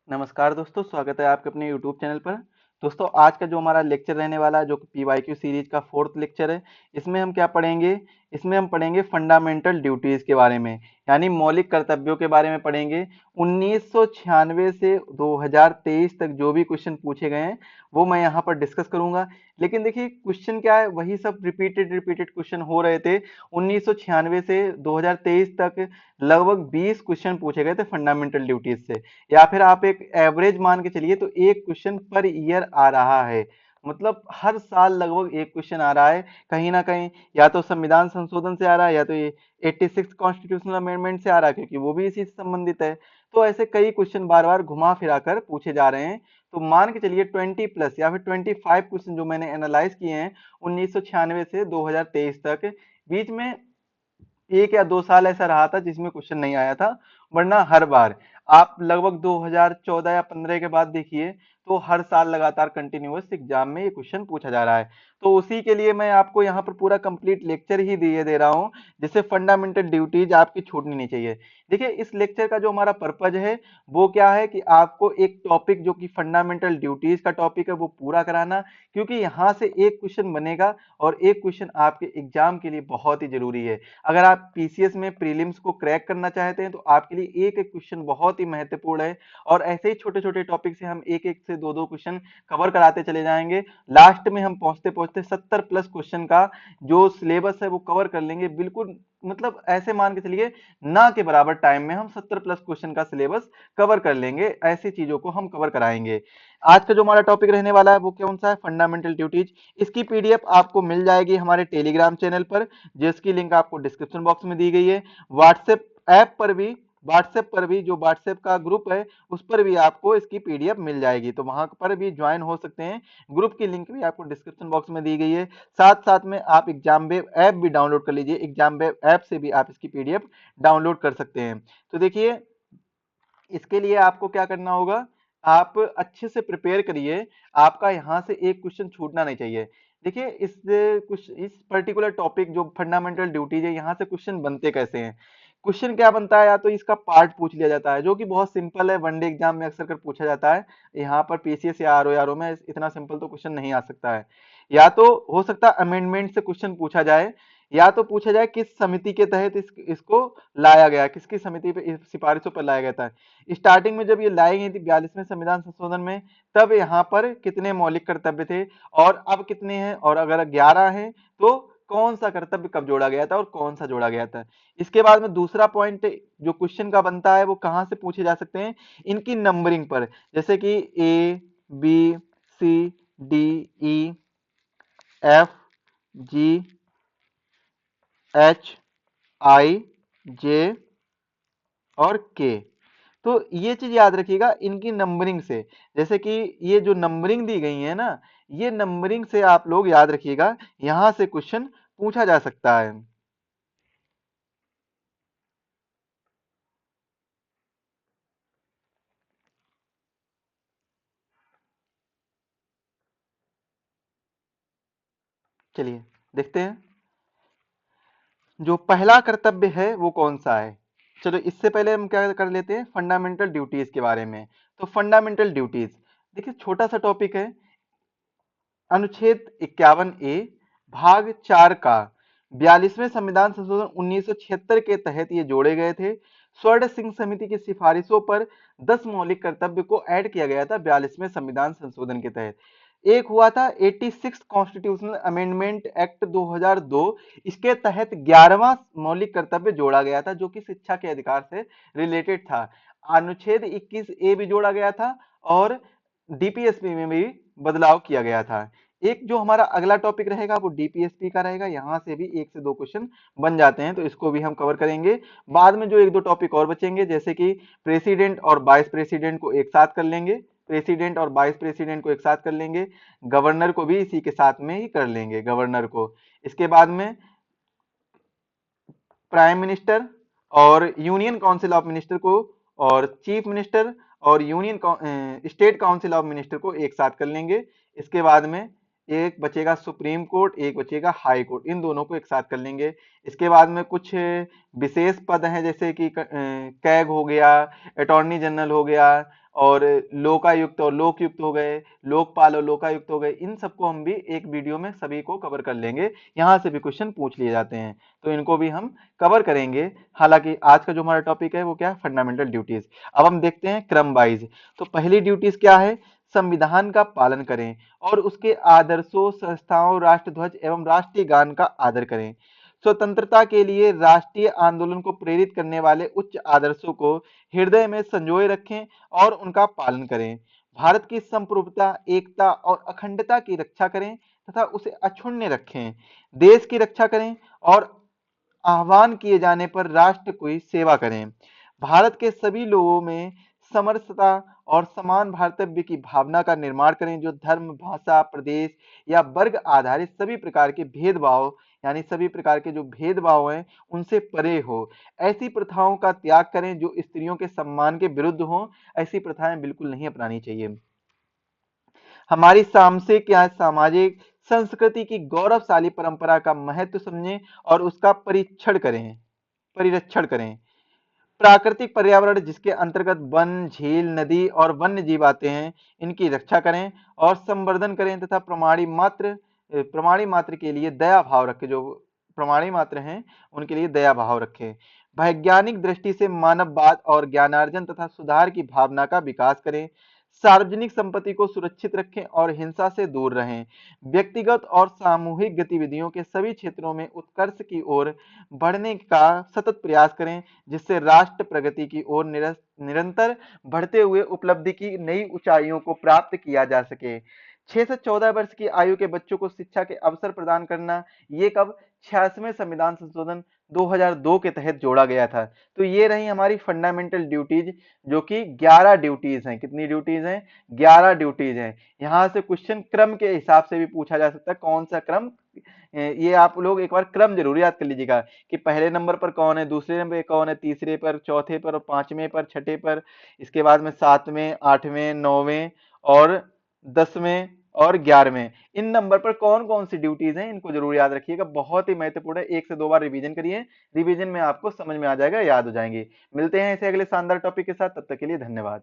नमस्कार दोस्तों, स्वागत है आपके अपने YouTube चैनल पर। दोस्तों, आज का जो हमारा लेक्चर रहने वाला है, जो कि PYQ सीरीज का 4th लेक्चर है, इसमें हम क्या पढ़ेंगे? इसमें हम पढ़ेंगे फंडामेंटल ड्यूटीज के बारे में, यानी मौलिक कर्तव्यों के बारे में पढ़ेंगे। 1996 से 2023 तक जो भी क्वेश्चन पूछे गए हैं वो मैं यहाँ पर डिस्कस करूंगा। लेकिन देखिए, क्वेश्चन क्या है, वही सब रिपीटेड रिपीटेड क्वेश्चन हो रहे थे। 1996 से 2023 तक लगभग 20 क्वेश्चन पूछे गए थे फंडामेंटल ड्यूटीज से, या फिर आप एक एवरेज मान के चलिए तो एक क्वेश्चन पर ईयर आ रहा है। मतलब हर साल लगभग एक क्वेश्चन आ रहा है, कहीं ना कहीं या तो संविधान संशोधन से आ रहा है, या तो ये 86 कॉन्स्टिट्यूशनल अमेंडमेंट से आ रहा है, क्योंकि वो भी इसी से संबंधित है। तो ऐसे कई क्वेश्चन बार बार घुमा फिरा कर पूछे जा रहे हैं। तो मान के चलिए 20 प्लस या फिर 25 क्वेश्चन जो मैंने एनालाइज किए हैं 1996 से 2023 तक। बीच में 1 या 2 साल ऐसा रहा था जिसमें क्वेश्चन नहीं आया था, वरना हर बार आप लगभग 2014 या 15 के बाद देखिए तो हर साल लगातार कंटिन्यूअस एग्जाम में ये क्वेश्चन पूछा जा रहा है। तो उसी के लिए मैं आपको यहाँ पर पूरा कंप्लीट लेक्चर ही दिए दे रहा हूँ, जिससे फंडामेंटल ड्यूटीज आपकी छूटनी नहीं चाहिए। देखिए, इस लेक्चर का जो हमारा पर्पज है वो क्या है कि आपको एक टॉपिक जो कि फंडामेंटल ड्यूटीज का टॉपिक है वो पूरा कराना, क्योंकि यहाँ से एक क्वेश्चन बनेगा और एक क्वेश्चन आपके एग्जाम के लिए बहुत ही जरूरी है। अगर आप पीसीएस में प्रीलिम्स को क्रैक करना चाहते हैं तो आपके लिए एक एक क्वेश्चन बहुत ही महत्वपूर्ण है। और ऐसे ही छोटे छोटे टॉपिक से हम एक एक से दो दो क्वेश्चन कवर कराते चले जाएंगे। लास्ट में हम पहुंचते पहुंचते 70 प्लस क्वेश्चन का जो सिलेबस है वो कवर कर लेंगे। बिल्कुल मतलब ऐसे मान के चलिए ना के बराबर टाइम में हम 70 प्लस क्वेश्चन का सिलेबस कवर कर लेंगे। ऐसी चीजों को हम कवर कराएंगे। आज का जो हमारा टॉपिक रहने वाला है वो कौन सा है? Fundamental duties. इसकी पीडीएफ आपको मिल जाएगी हमारे टेलीग्राम चैनल पर, जिसकी लिंक आपको डिस्क्रिप्शन बॉक्स में दी गई है। व्हाट्सएप ऐप पर भी, व्हाट्सएप पर भी जो व्हाट्सएप का ग्रुप है उस पर भी आपको इसकी पीडीएफ मिल जाएगी, तो वहां पर भी ज्वाइन हो सकते हैं। ग्रुप की लिंक भी आपको डिस्क्रिप्शन बॉक्स में दी गई है। साथ साथ में आप एग्जाम वेब ऐप भी डाउनलोड कर लीजिए, एग्जाम वेब ऐप से भी आप इसकी पीडीएफ डाउनलोड कर सकते हैं। तो देखिए, इसके लिए आपको क्या करना होगा, आप अच्छे से प्रिपेयर करिए। आपका यहां से एक क्वेश्चन छूटना नहीं चाहिए। देखिए, इस पर्टिकुलर टॉपिक जो फंडामेंटल ड्यूटीज है, यहाँ से क्वेश्चन बनते कैसे हैं? क्वेश्चन क्या बनता है, या तो इसका पार्ट पूछ लिया जाता है जो कि बहुत सिंपल है, वनडे एग्जाम में अक्सर कर पूछा जाता है। यहाँ पर पीसीएस या आरओ में इतना सिंपल तो क्वेश्चन नहीं आ सकता है। या तो हो सकता है अमेंडमेंट से क्वेश्चन पूछा जाए, या तो पूछा जाए किस समिति के तहत इसको लाया गया, किसकी समिति पे इस सिफारिशों पर लाया गया था। स्टार्टिंग में जब ये लाई गई थी 42वें संविधान संशोधन में, तब यहाँ पर कितने मौलिक कर्तव्य थे और अब कितने हैं, और अगर 11 हैं तो कौन सा कर्तव्य कब जोड़ा गया था और कौन सा जोड़ा गया था। इसके बाद में दूसरा पॉइंट जो क्वेश्चन का बनता है वो कहाँ से पूछे जा सकते हैं? इनकी नंबरिंग पर, जैसे कि ए, बी, सी, डी, ई, एफ, जी, एच, आई, जे और के। तो ये चीज याद रखिएगा इनकी नंबरिंग से। जैसे कि ये जो नंबरिंग दी गई है ना, ये नंबरिंग से आप लोग याद रखिएगा, यहां से क्वेश्चन पूछा जा सकता है। चलिए देखते हैं, जो पहला कर्तव्य है वो कौन सा है। चलो इससे पहले हम क्या कर लेते हैं, फंडामेंटल ड्यूटीज के बारे में। तो फंडामेंटल ड्यूटीज, देखिए छोटा सा टॉपिक है। अनुच्छेद 51A भाग 4 का 42वें संविधान संशोधन 1976 के तहत ये जोड़े गए थे। स्वर्ण सिंह समिति की सिफारिशों पर 10 मौलिक कर्तव्य को ऐड किया गया था 42वें संविधान संशोधन के तहत। एक हुआ था 86 कॉन्स्टिट्यूशनल अमेंडमेंट एक्ट 2002। इसके तहत 11वां मौलिक कर्तव्य जोड़ा गया था जो कि शिक्षा के अधिकार से रिलेटेड था। अनुच्छेद 21A भी जोड़ा गया था और डीपीएसपी में भी बदलाव किया गया था। एक जो हमारा अगला टॉपिक रहेगा वो डीपीएसपी का रहेगा। यहां से भी एक से दो क्वेश्चन बन जाते हैं, तो इसको भी हम कवर करेंगे। बाद में जो एक दो टॉपिक और बचेंगे, जैसे कि प्रेसिडेंट और वाइस प्रेसिडेंट को एक साथ कर लेंगे, प्रेसिडेंट और वाइस प्रेसिडेंट को एक साथ कर लेंगे। गवर्नर को भी इसी के साथ में ही कर लेंगे, गवर्नर को। इसके बाद में प्राइम मिनिस्टर और यूनियन काउंसिल ऑफ मिनिस्टर को, और चीफ मिनिस्टर और union state council of minister को एक साथ कर लेंगे। इसके बाद में एक बचेगा सुप्रीम कोर्ट, एक बचेगा हाई कोर्ट, इन दोनों को एक साथ कर लेंगे। इसके बाद में कुछ विशेष पद हैं, जैसे कि कैग हो गया, अटॉर्नी जनरल हो गया, और लोकायुक्त और लोकयुक्त हो गए, लोकपाल और लोकायुक्त हो गए, इन सबको हम भी एक वीडियो में सभी को कवर कर लेंगे। यहाँ से भी क्वेश्चन पूछ लिए जाते हैं, तो इनको भी हम कवर करेंगे। हालांकि आज का जो हमारा टॉपिक है वो क्या है, फंडामेंटल ड्यूटीज। अब हम देखते हैं क्रम वाइज। तो पहली ड्यूटीज क्या है, संविधान का पालन करें और उसके आदर्शों, संस्थाओं, राष्ट्रध्वज एवं राष्ट्रीय गान का आदर करें। स्वतंत्रता के लिए राष्ट्रीय आंदोलन को प्रेरित करने वाले उच्च आदर्शों को हृदय में संजोए रखें और उनका पालन करें। भारत की संप्रभुता, एकता और अखंडता की रक्षा करें तथा उसे अक्षुण्ण रखें। देश की रक्षा करें और आह्वान किए जाने पर राष्ट्र की सेवा करें। भारत के सभी लोगों में समरसता और समान भातृत्व की भावना का निर्माण करें, जो धर्म, भाषा, प्रदेश या वर्ग आधारित सभी प्रकार के भेदभाव, यानी सभी प्रकार के जो भेदभाव हैं उनसे परे हो। ऐसी प्रथाओं का त्याग करें जो स्त्रियों के सम्मान के विरुद्ध हो। ऐसी प्रथाएं बिल्कुल नहीं अपनानी चाहिए। हमारी सामसिक या सामाजिक संस्कृति की गौरवशाली परंपरा का महत्व समझें और उसका परिरक्षण करें। प्राकृतिक पर्यावरण जिसके अंतर्गत वन, झील, नदी और वन्य जीव आते हैं, इनकी रक्षा करें और संवर्धन करें तथा प्रमाणी मात्र के लिए दया भाव रखें। जो प्रमाणी मात्र हैं उनके लिए दया भाव रखें। वैज्ञानिक दृष्टि से मानववाद और ज्ञानार्जन तथा सुधार की भावना का विकास करें। सार्वजनिक संपत्ति को सुरक्षित रखें और हिंसा से दूर रहें। व्यक्तिगत और सामूहिक गतिविधियों के सभी क्षेत्रों में उत्कर्ष की ओर बढ़ने का सतत प्रयास करें, जिससे राष्ट्र प्रगति की ओर निरंतर बढ़ते हुए उपलब्धि की नई ऊंचाइयों को प्राप्त किया जा सके। 6 से 14 वर्ष की आयु के बच्चों को शिक्षा के अवसर प्रदान करना, ये कब 86वें संविधान संशोधन 2002 के तहत जोड़ा गया था। तो ये रही हमारी फंडामेंटल ड्यूटीज, जो कि 11 ड्यूटीज हैं। कितनी ड्यूटीज हैं, 11 ड्यूटीज हैं। यहाँ से क्वेश्चन क्रम के हिसाब से भी पूछा जा सकता है, कौन सा क्रम, ये आप लोग एक बार क्रम जरूर याद कर लीजिएगा कि पहले नंबर पर कौन है, दूसरे नंबर पर कौन है, तीसरे पर, चौथे पर, पांचवें पर, छठे पर, इसके बाद में सातवें, आठवें, नौवें और 10वें और 11वें, इन नंबर पर कौन कौन सी ड्यूटीज हैं, इनको जरूर याद रखिएगा। बहुत ही महत्वपूर्ण है, 1 से 2 बार रिवीजन करिए, रिवीजन में आपको समझ में आ जाएगा, याद हो जाएंगे। मिलते हैं ऐसे अगले शानदार टॉपिक के साथ, तब तक के लिए धन्यवाद।